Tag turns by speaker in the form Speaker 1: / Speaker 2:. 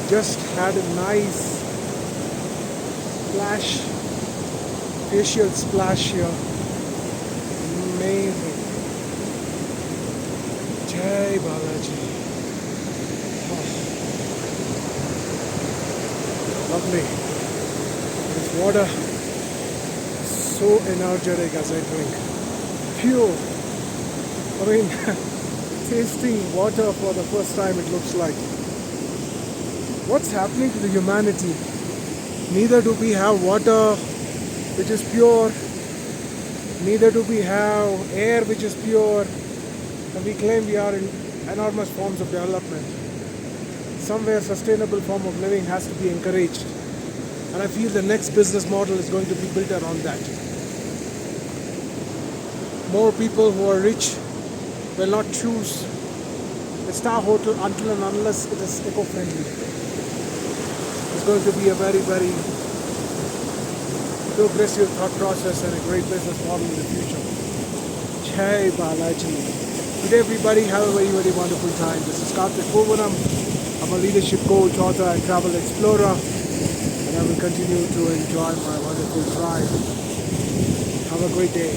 Speaker 1: Just had a nice splash, facial splash here. Amazing. Jai Balaji. Oh, lovely. This water is so energetic as I drink. Pure. I mean, tasting water for the first time, it looks like. What's happening to the humanity? Neither do we have water which is pure, neither do we have air which is pure, and we claim we are in enormous forms of development. Somewhere sustainable form of living has to be encouraged, and I feel the next business model is going to be built around that. More people who are rich will not choose a star hotel until and unless it is eco-friendly. It's going to be a very, very progressive thought process and a great business model in the future. Jai Balaji. Good day everybody, have a very, very wonderful time. This is Karthik Bhuvanam. I'm a leadership coach, author and travel explorer, and I will continue to enjoy my wonderful drive. Have a great day.